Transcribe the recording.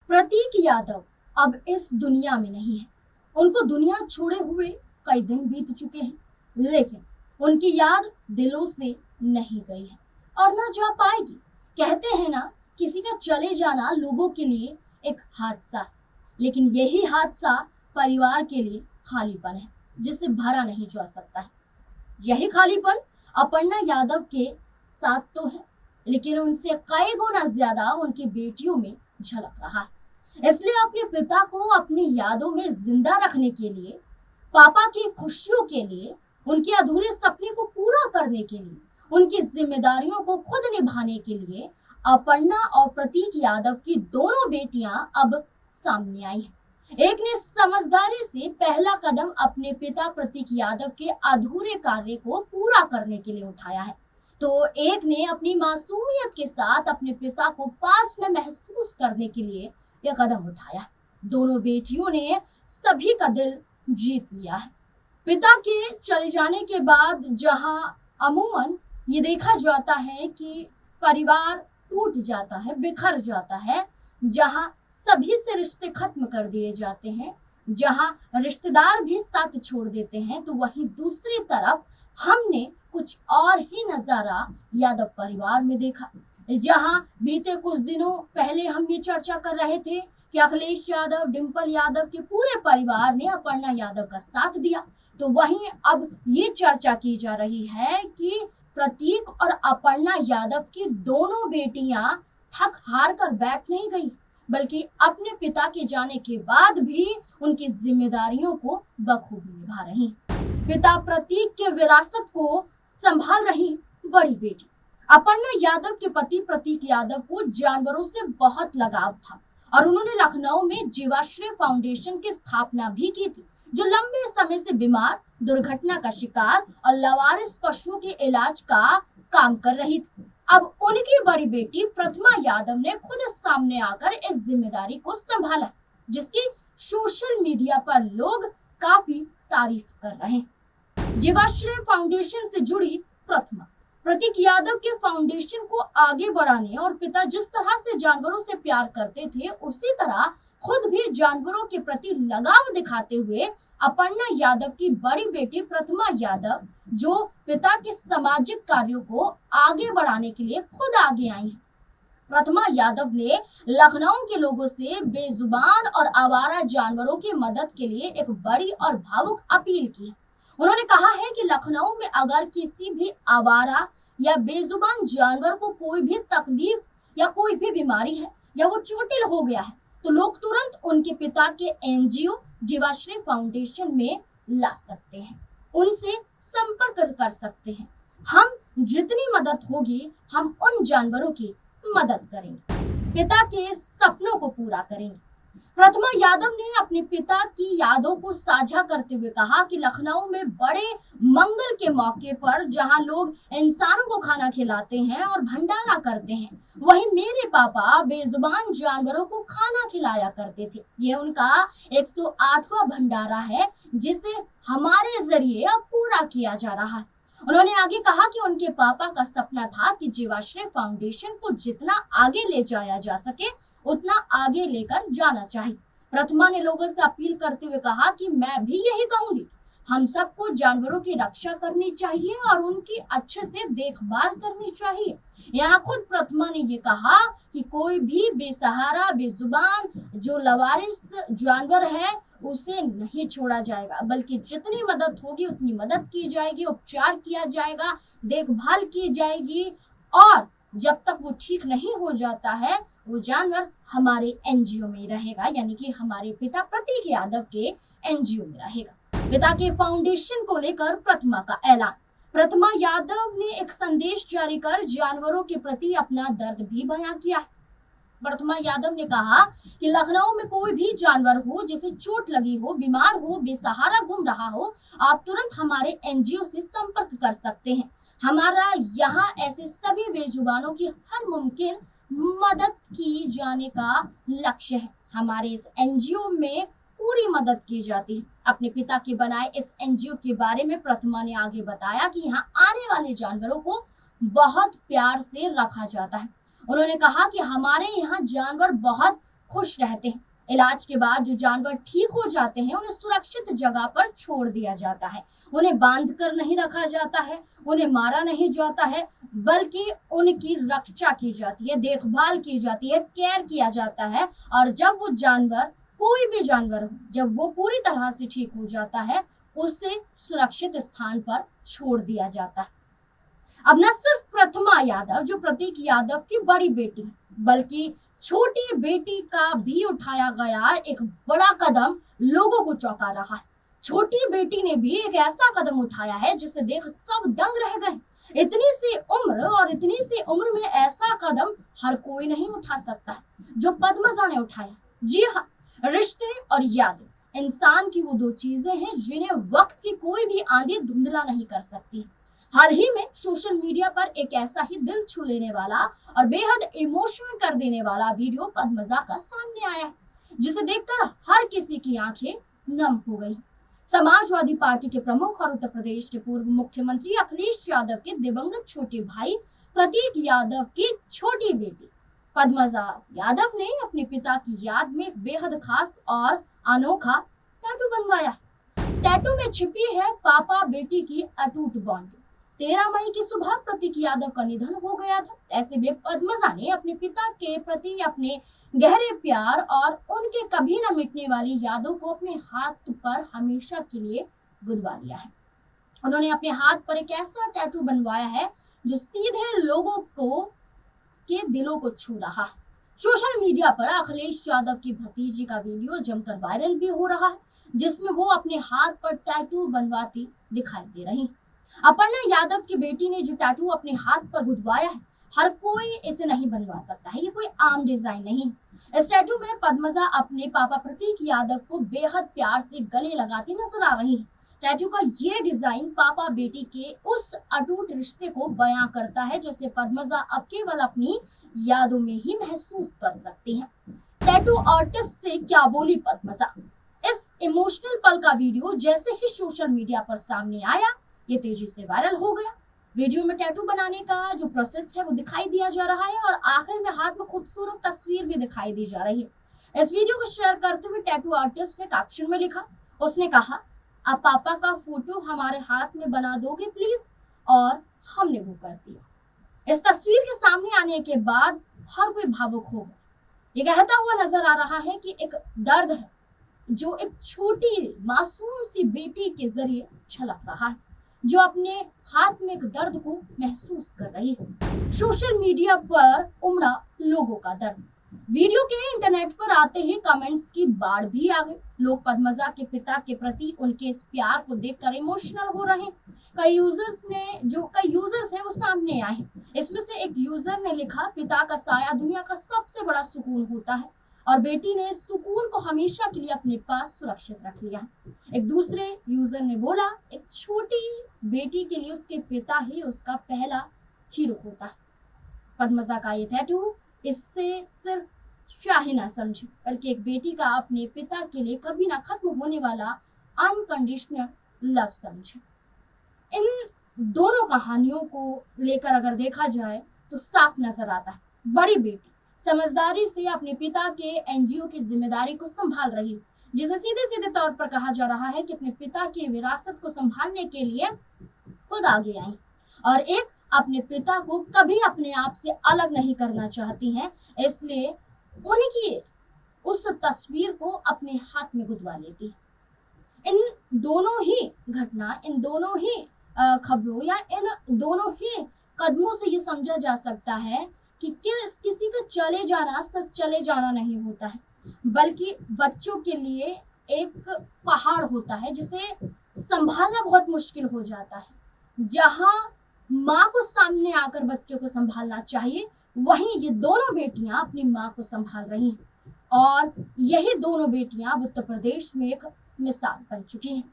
प्रतीक यादव अब इस दुनिया में नहीं है। उनको दुनिया छोड़े हुए कई दिन बीत चुके हैं, लेकिन उनकी याद दिलों से नहीं गई है और ना जा पाएगी। कहते हैं ना, किसी का चले जाना लोगों के लिए एक हादसा है, लेकिन यही हादसा परिवार के लिए खालीपन है जिसे भरा नहीं जा सकता है। यही खालीपन अपर्णा यादव के साथ तो है, लेकिन उनसे कई गुना ज्यादा उनकी बेटियों में झलक रहा है। इसलिए अपने पिता को अपनी यादों में जिंदा रखने के लिए, पापा की खुशियों के लिए, उनके अधूरे सपने को पूरा करने के लिए, उनकी जिम्मेदारियों को खुद निभाने के लिए अपर्णा और प्रतीक यादव की दोनों बेटियां अब सामने आई हैं। एक ने समझदारी से पहला कदम अपने पिता प्रतीक यादव के अधूरे कार्य को पूरा करने के लिए उठाया है, तो एक ने अपनी मासूमियत के साथ अपने पिता को पास में महसूस करने के लिए यह कदम उठाया है। दोनों बेटियों ने सभी का दिल जीत लिया है। पिता के चले जाने के बाद जहां अमूमन ये देखा जाता है कि परिवार टूट जाता है, बिखर जाता है, जहां सभी से रिश्ते खत्म कर दिए जाते हैं, जहां रिश्तेदार भी साथ छोड़ देते हैं, तो वहीं दूसरी तरफ हमने कुछ और ही नजारा यादव परिवार में देखा। जहां बीते कुछ दिनों पहले हम ये चर्चा कर रहे थे कि अखिलेश यादव, डिंपल यादव के पूरे परिवार ने अपर्णा यादव का साथ दिया, तो वहीं अब ये चर्चा की जा रही है कि प्रतीक और अपर्णा यादव की दोनों बेटियां थक हार कर बैठ नहीं गई, बल्कि अपने पिता के जाने के बाद भी उनकी जिम्मेदारियों को बखूबी निभा रही। पिता प्रतीक के विरासत को संभाल रही बड़ी बेटी अपर्णा यादव के पति प्रतीक यादव को जानवरों से बहुत लगाव था और उन्होंने लखनऊ में जीवाश्रय फाउंडेशन की स्थापना भी की थी, जो लंबे समय से बीमार, दुर्घटना का शिकार और लावारिस पशुओं के इलाज का काम कर रही थी। अब उनकी बड़ी बेटी प्रतिमा यादव ने खुद सामने आकर इस जिम्मेदारी को संभाला, जिसकी सोशल मीडिया पर लोग काफी तारीफ कर रहे हैं। जीवाश्रय फाउंडेशन से जुड़ी प्रतिमा प्रतीक यादव के फाउंडेशन को आगे बढ़ाने और पिता जिस तरह से जानवरों से प्यार करते थे, उसी तरह खुद भी जानवरों के प्रति लगाव दिखाते हुए अपर्णा यादव की बड़ी बेटी प्रतिमा यादव, जो पिता के सामाजिक कार्यों को आगे बढ़ाने के लिए खुद आगे आई हैं। प्रतिमा यादव ने लखनऊ के लोगों से बेजुबान और आवारा जानवरों की मदद के लिए एक बड़ी और भावुक अपील की। उन्होंने कहा है कि लखनऊ में अगर किसी भी आवारा या बेजुबान जानवर को कोई भी तकलीफ या कोई भी बीमारी है या वो चोटिल हो गया है, तो लोग तुरंत उनके पिता के एनजीओ जीवाश्रय फाउंडेशन में ला सकते हैं, उनसे संपर्क कर सकते हैं। हम जितनी मदद होगी, हम उन जानवरों की मदद करेंगे, पिता के सपनों को पूरा करेंगे। प्रतिमा यादव ने अपने पिता की यादों को साझा करते हुए कहा कि लखनऊ में बड़े मंगल के मौके पर जहां लोग इंसानों को खाना खिलाते हैं और भंडारा करते हैं, वहीं मेरे पापा बेजुबान जानवरों को खाना खिलाया करते थे। यह उनका 108वां भंडारा है, जिसे हमारे जरिए अब पूरा किया जा रहा है। उन्होंने आगे कहा कि उनके पापा का सपना था कि जीवाश्रय फाउंडेशन को जितना आगे ले जाया जा सके उतना आगे लेकर जाना चाहिए। प्रतिमा ने लोगों से अपील करते हुए कहा कि मैं भी यही कहूंगी, हम सबको जानवरों की रक्षा करनी चाहिए और उनकी अच्छे से देखभाल करनी चाहिए। यहाँ खुद प्रतिमा ने ये कहा कि कोई भी बेसहारा, बेजुबान, जो लावारिस जानवर है, उसे नहीं छोड़ा जाएगा, बल्कि जितनी मदद होगी उतनी मदद की जाएगी, उपचार किया जाएगा, देखभाल की जाएगी, और जब तक वो ठीक नहीं हो जाता है वो जानवर हमारे एनजीओ में रहेगा, यानी कि हमारे पिता प्रतीक यादव के एनजीओ में रहेगा। पिता के फाउंडेशन को लेकर प्रतिमा का ऐलान। प्रतिमा यादव ने एक संदेश जारी कर जानवरों के प्रति अपना दर्द भी बयां किया है। प्रतिमा यादव ने कहा कि लखनऊ में कोई भी जानवर हो जिसे चोट लगी हो, बीमार हो, बेसहारा घूम रहा हो, आप तुरंत हमारे एनजीओ से संपर्क कर सकते हैं। हमारा यहाँ ऐसे सभी बेजुबानों की हर मुमकिन मदद की जाने का लक्ष्य है। हमारे इस एनजीओ में पूरी मदद की जाती है। अपने पिता के बनाए इस एनजीओ के बारे में प्रतिमा ने आगे बताया कि यहाँ आने वाले जानवरों को बहुत प्यार से रखा जाता है। उन्होंने कहा कि हमारे यहाँ जानवर बहुत खुश रहते हैं। इलाज के बाद जो जानवर ठीक हो जाते हैं उन्हें सुरक्षित जगह पर छोड़ दिया जाता है। उन्हें बांध कर नहीं रखा जाता है, उन्हें मारा नहीं जाता है, बल्कि उनकी रक्षा की जाती है, देखभाल की जाती है, केयर किया जाता है। और जब वो जानवर, कोई भी जानवर हो, जब वो पूरी तरह से ठीक हो जाता है, उसे सुरक्षित स्थान पर छोड़ दिया जाता है। अब न सिर्फ प्रथमा यादव जो प्रतीक यादव की बड़ी बेटी है, बल्कि छोटी बेटी का भी उठाया गया एक बड़ा कदम लोगों को चौंका रहा है। छोटी बेटी ने भी एक ऐसा कदम उठाया है जिसे देख सब दंग रह गए। इतनी सी उम्र और इतनी सी उम्र में ऐसा कदम हर कोई नहीं उठा सकता है जो पद्मजा ने उठाया। जी हाँ, रिश्ते और यादें इंसान की वो दो चीजें हैं जिन्हें वक्त की कोई भी आंधी धुंधला नहीं कर सकती। हाल ही में सोशल मीडिया पर एक ऐसा ही दिल छू लेने वाला और बेहद इमोशनल कर देने वाला वीडियो पद्मजा का सामने आया है, जिसे देखकर हर किसी की आंखें नम हो गई। समाजवादी पार्टी के प्रमुख और उत्तर प्रदेश के पूर्व मुख्यमंत्री अखिलेश यादव के दिवंगत छोटे भाई प्रतीक यादव की छोटी बेटी पद्मजा यादव ने अपने पिता की याद में एक बेहद खास और अनोखा टैटू बनवाया। टैटू में छिपी है पापा बेटी की अटूट बॉन्डिंग। 13 मई की सुबह प्रतीक यादव का निधन हो गया था। ऐसे में पद्मजा ने अपने पिता के प्रति अपने गहरे प्यार और उनके कभी न मिटने वाली यादों को अपने हाथ पर हमेशा के लिए गुदवा लिया है। उन्होंने अपने हाथ पर एक ऐसा टैटू बनवाया है जो सीधे लोगों को के दिलों को छू रहा है। सोशल मीडिया पर अखिलेश यादव की भतीजी का वीडियो जमकर वायरल भी हो रहा है, जिसमें वो अपने हाथ पर टैटू बनवाती दिखाई दे रही। अपर्णा यादव की बेटी ने जो टैटू अपने हाथ पर गुदवाया है, हर कोई इसे नहीं बनवा सकता है, ये कोई आम डिजाइन नहीं। इस टैटू में पद्मजा अपने पापा प्रतीक यादव को बेहद प्यार से गले लगाती नजर आ रही है। टैटू का ये डिजाइन पापा बेटी के उस अटूट रिश्ते को बयां करता है जिसे पद्मजा अब केवल अपनी यादों में ही महसूस कर सकती हैं। टैटू आर्टिस्ट से क्या बोली पद्मजा, इस इमोशनल पल का वीडियो जैसे ही सोशल मीडिया पर सामने आया, ये तेजी से वायरल हो गया। वीडियो में टैटू बनाने का जो प्रोसेस है वो दिखाई दिया जा रहा है और आखिर में हाथ में खूबसूरत तस्वीर भी दिखाई दी जा रही है। इस वीडियो को शेयर करते हुए टैटू आर्टिस्ट ने कैप्शन में लिखा, उसने कहा, आप पापा का फोटो हमारे हाथ में बना दोगे प्लीज, और हमने वो कर दिया। इस तस्वीर के सामने आने के बाद हर कोई भावुक हो गया। ये कहता हुआ नजर आ रहा है कि एक दर्द है जो एक छोटी मासूम सी बेटी के जरिए छलक रहा है, जो अपने हाथ में एक दर्द को महसूस कर रही है। सोशल मीडिया पर उमड़ा लोगों का दर्द। वीडियो के इंटरनेट पर आते ही कमेंट्स की बाढ़ भी आ गई। लोग पद्मजा के पिता के प्रति उनके इस प्यार को देखकर इमोशनल हो रहे हैं। कई यूजर्स हैं वो सामने आए हैं। इसमें से एक यूजर ने लिखा, पिता का साया दुनिया का सबसे बड़ा सुकून होता है और बेटी ने इस सुकून को हमेशा के लिए अपने पास सुरक्षित रख लिया। एक दूसरे यूजर ने बोला, एक छोटी बेटी के लिए उसके पिता ही उसका पहला हीरो होता है। पद्मजा का ये टैटू इससे सिर्फ शाही ना समझे, बल्कि एक बेटी का अपने पिता के लिए कभी ना खत्म होने वाला अनकंडीशनल लव समझे। इन दोनों कहानियों को लेकर अगर देखा जाए तो साफ नजर आता है, बड़ी बेटी समझदारी से अपने पिता के एनजीओ की जिम्मेदारी को संभाल रही है, जिसे सीधे सीधे तौर पर कहा जा रहा है कि अपने पिता की विरासत को संभालने के लिए खुद आगे आई, और एक अपने पिता को कभी अपने आप से अलग नहीं करना चाहती हैं, इसलिए उनकी उस तस्वीर को अपने हाथ में गुदवा लेती है। इन दोनों ही घटना, इन दोनों ही खबरों या इन दोनों ही कदमों से ये समझा जा सकता है कि किसी का चले जाना सिर्फ चले जाना नहीं होता है, बल्कि बच्चों के लिए एक पहाड़ होता है जिसे संभालना बहुत मुश्किल हो जाता है। जहां माँ को सामने आकर बच्चों को संभालना चाहिए, वहीं ये दोनों बेटियां अपनी माँ को संभाल रही हैं, और यही दोनों बेटियां अब उत्तर प्रदेश में एक मिसाल बन चुकी हैं।